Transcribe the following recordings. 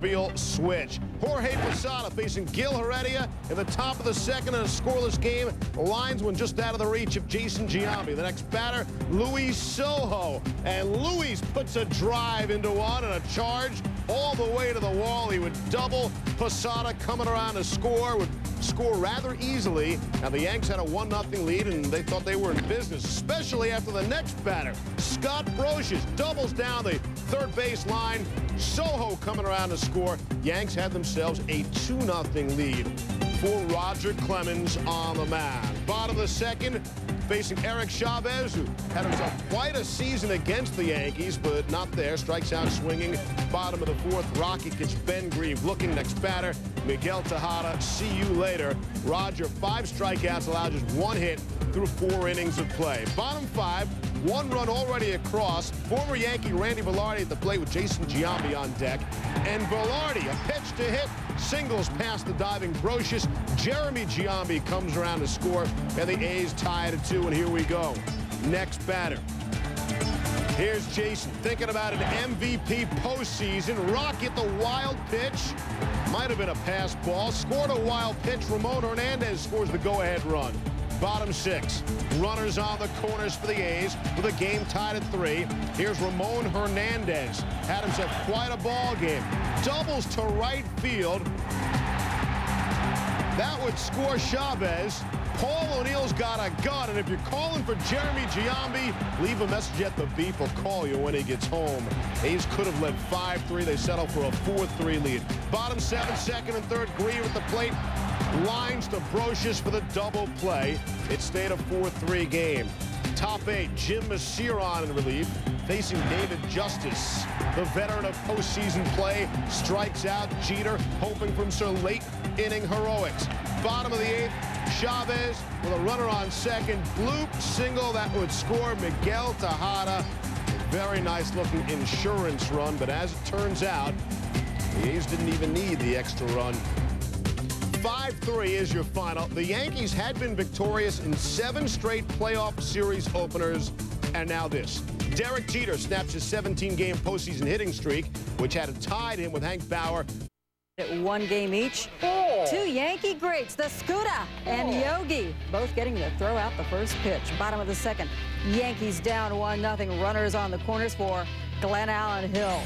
Real switch. Jorge Posada facing Gil Heredia in the top of the second in a scoreless game. The lines went just out of the reach of Jason Giambi. The next batter, Luis Sojo. And Luis puts a drive into one and a charge all the way to the wall. He would double. Posada coming around to score, would score rather easily. Now the Yanks had a 1-0 lead and they thought they were in business, especially after the next batter. Scott Brocious doubles down the third base line. Sojo coming around to score. Yanks had themselves a 2-0 lead for Roger Clemens on the mound. Bottom of the second, facing Eric Chavez, who had himself quite a season against the Yankees, but not there. Strikes out swinging. Bottom of the fourth, Rocky gets Ben Grieve looking. Next batter, Miguel Tejada. See you later. Roger, 5 strikeouts, allowed just 1 hit through 4 innings of play. Bottom 5, 1 run already across. Former Yankee Randy Velarde at the plate with Jason Giambi on deck. And Velarde, a pitch to hit, singles past the diving Brocious. Jeremy Giambi comes around to score, and the A's tie it at 2, and here we go. Next batter. Here's Jason thinking about an MVP postseason. Rocky at the wild pitch. Might have been a pass ball. Scored a wild pitch. Ramon Hernandez scores the go-ahead run. Bottom 6, runners on the corners for the A's with a game tied at 3. Here's Ramon Hernandez. Had himself quite a ball game. Doubles to right field. That would score Chavez. Paul O'Neill's got a gun, and if you're calling for Jeremy Giambi, leave a message at the beep. He'll call you when he gets home. A's could have led 5-3. They settle for a 4-3 lead. Bottom 7, second and third, Grieve at the plate. Lines to Brocious for the double play. It stayed a 4-3 game. Top 8, Jim Masiron in relief, facing David Justice. The veteran of postseason play strikes out Jeter, hoping for some late inning heroics. Bottom of the 8th, Chavez with a runner on second. Bloop single that would score Miguel Tejada. Very nice looking insurance run, but as it turns out, the A's didn't even need the extra run. 5-3 is your final. The Yankees had been victorious in 7 straight playoff series openers, and now this. Derek Jeter snaps his 17-game postseason hitting streak, which had tied him with Hank Bauer. At 1 game each. 2 Yankee greats, the Scooter and Yogi, both getting to throw out the first pitch. Bottom of the second, Yankees down 1-0. Runners on the corners for Glenn Allen Hill.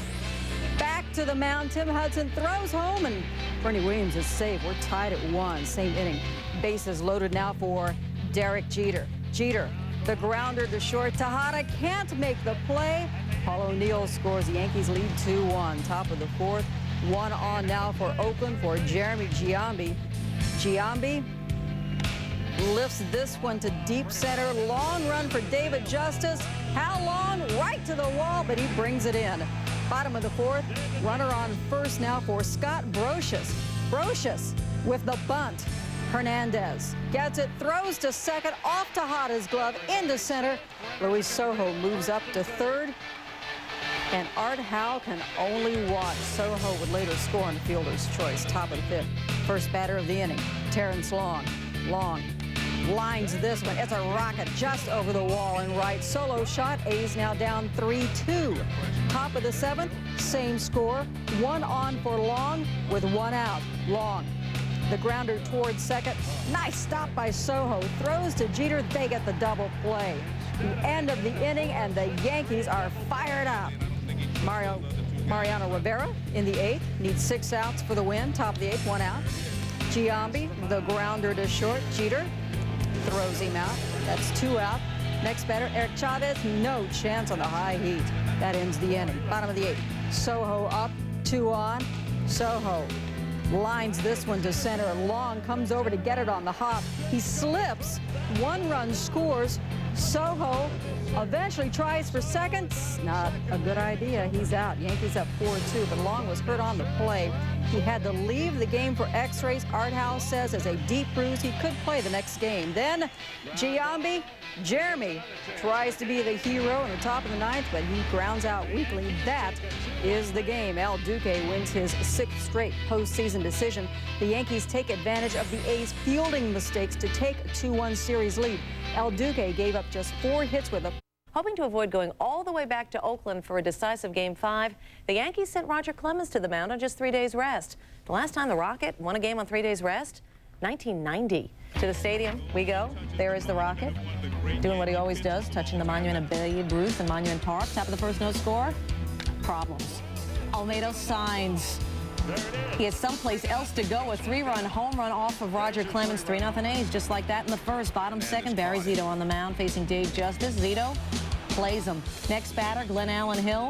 Back to the mound, Tim Hudson throws home, and Bernie Williams is safe. We're tied at 1, same inning. Bases loaded now for Derek Jeter. Jeter, the grounder to short. Tejada can't make the play. Paul O'Neill scores. The Yankees lead 2-1. Top of the 4th. 1 on now for Oakland for Jeremy Giambi. Giambi lifts this one to deep center. Long run for David Justice. How long? Right to the wall, but he brings it in. Bottom of the 4th, runner on first now for Scott Brocious. Brocious with the bunt. Hernandez gets it, throws to second, off Tejada's glove, into center. Luis Sojo moves up to third. And Art Howe can only watch. Sojo would later score on fielder's choice. Top of the 5th. First batter of the inning, Terrence Long. Long lines this one. It's a rocket just over the wall and right. Solo shot. A's now down 3-2. Top of the 7th, same score. 1 on for Long with 1 out. Long, the grounder towards second. Nice stop by Sojo. Throws to Jeter. They get the double play. The end of the inning, and the Yankees are fired up. Mariano Rivera in the 8th needs 6 outs for the win. Top of the 8th, 1 out. Giambi, the grounder to short. Jeter throws him out. That's 2 out. Next batter, Eric Chavez, no chance on the high heat. That ends the inning. Bottom of the 8th, Sojo up, 2 on. Sojo lines this one to center. Long comes over to get it on the hop. He slips. 1 run scores. Sojo eventually tries for second. Not a good idea. He's out. Yankees up 4-2, but Long was hurt on the play. He had to leave the game for x-rays. Art Howe says as a deep bruise, he could play the next game. Then Giambi, Jeremy tries to be the hero in the top of the 9th, but he grounds out weakly. That is the game. El Duque wins his 6th straight postseason decision. The Yankees take advantage of the A's fielding mistakes to take a 2-1 series lead. El Duque gave up just 4 hits with a Hoping to avoid going all the way back to Oakland for a decisive Game 5, the Yankees sent Roger Clemens to the mound on just 3 days rest. The last time the Rocket won a game on 3 days rest? 1990. To the stadium we go. There is the Rocket, doing what he always does, touching the monument of Babe Ruth and Monument Park. Top of the first, no score. Problems. Almeida signs. He has someplace else to go. A 3-run home run off of Roger Clemens. 3-0 A's, just like that in the first. Bottom second, Barry Zito on the mound facing Dave Justice. Zito plays him. Next batter, Glenn Allen Hill.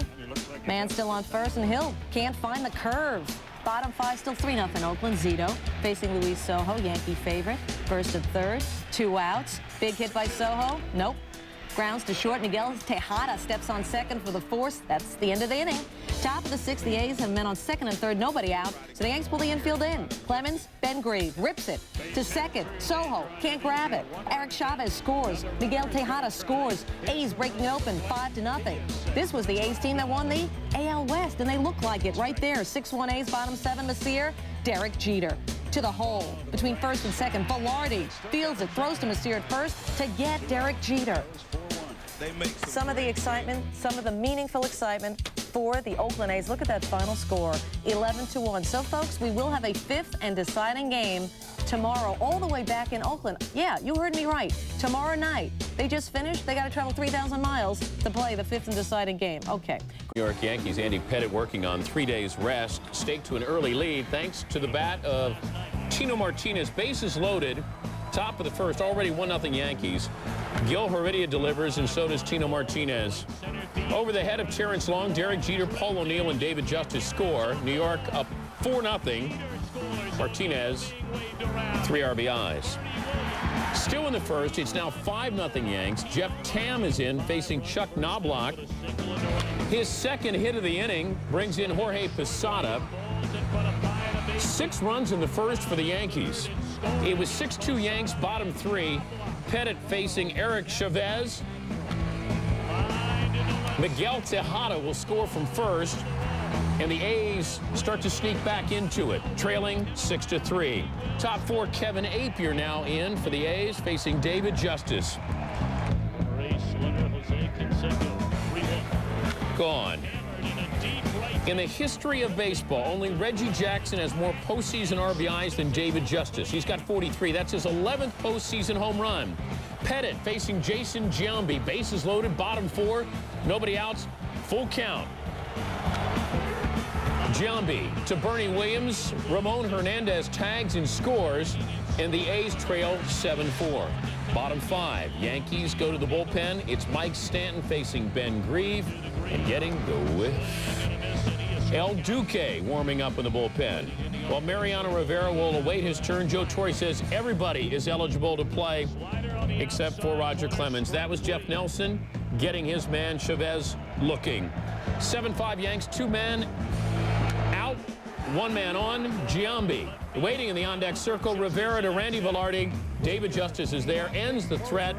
Man still on first, and Hill can't find the curve. Bottom 5, still 3-0 Oakland. Zito facing Luis Sojo, Yankee favorite. First and third, 2 outs. Big hit by Sojo. Nope. Grounds to short. Miguel Tejada steps on second for the force. That's the end of the inning. Top of the 6th, the A's have men on second and third. Nobody out. So the Yanks pull the infield in. Clemens, Ben Grieve rips it to second. Sojo can't grab it. Eric Chavez scores. Miguel Tejada scores. A's breaking open 5-0. This was the A's team that won the AL West, and they look like it right there. 6-1 A's, bottom 7 this year. Derek Jeter to the hole between first and second. Velarde fields it, throws to Messier at first to get Derek Jeter. Some of the excitement, some of the meaningful excitement for the Oakland A's. Look at that final score, 11-1. So, folks, we will have a 5th and deciding game tomorrow, all the way back in Oakland. Yeah, you heard me right. Tomorrow night. They just finished. They got to travel 3,000 miles to play the 5th and deciding game. Okay. New York Yankees, Andy Pettitte working on 3 days rest, staked to an early lead thanks to the bat of Tino Martinez. Bases loaded. Top of the first, already 1-0 Yankees. Gil Heredia delivers, and so does Tino Martinez. Over the head of Terrence Long, Derek Jeter, Paul O'Neill, and David Justice score. New York up 4-0. Martinez, 3 RBIs. Still in the first, it's now 5-0 Yanks. Jeff Tam is in, facing Chuck Knobloch. His second hit of the inning brings in Jorge Posada. 6 runs in the first for the Yankees. It was 6-2 Yanks, bottom 3. Pettitte facing Eric Chavez. Miguel Tejada will score from first, and the A's start to sneak back into it, trailing 6-3. Top 4, Kevin Apier now in for the A's, facing David Justice. Gone. In the history of baseball, only Reggie Jackson has more postseason RBIs than David Justice. He's got 43. That's his 11th postseason home run. Pettitte facing Jason Giambi. Bases loaded, bottom 4. Nobody outs, full count. Giambi to Bernie Williams. Ramon Hernandez tags and scores, and the A's trail 7-4. Bottom 5, Yankees go to the bullpen. It's Mike Stanton facing Ben Grieve and getting the whiff. El Duque warming up in the bullpen. While Mariano Rivera will await his turn, Joe Torre says everybody is eligible to play except for Roger Clemens. That was Jeff Nelson getting his man Chavez looking. 7-5 Yanks, 2 men out, 1 man on. Giambi waiting in the on-deck circle. Rivera to Randy Velarde. David Justice is there, ends the threat.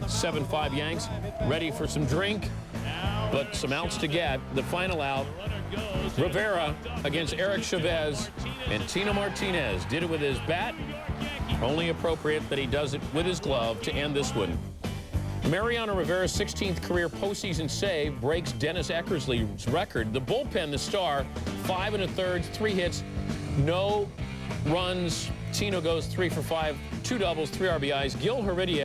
7-5 Yanks, ready for some drink, but some outs to get. The final out, Rivera against Eric Chavez, and Tino Martinez did it with his bat. Only appropriate that he does it with his glove to end this one. Mariano Rivera's 16th career postseason save breaks Dennis Eckersley's record. The bullpen, the star, 5 1/3, 3 hits, no runs. Tino goes 3 for 5, 2 doubles, 3 RBIs. Gil Heredia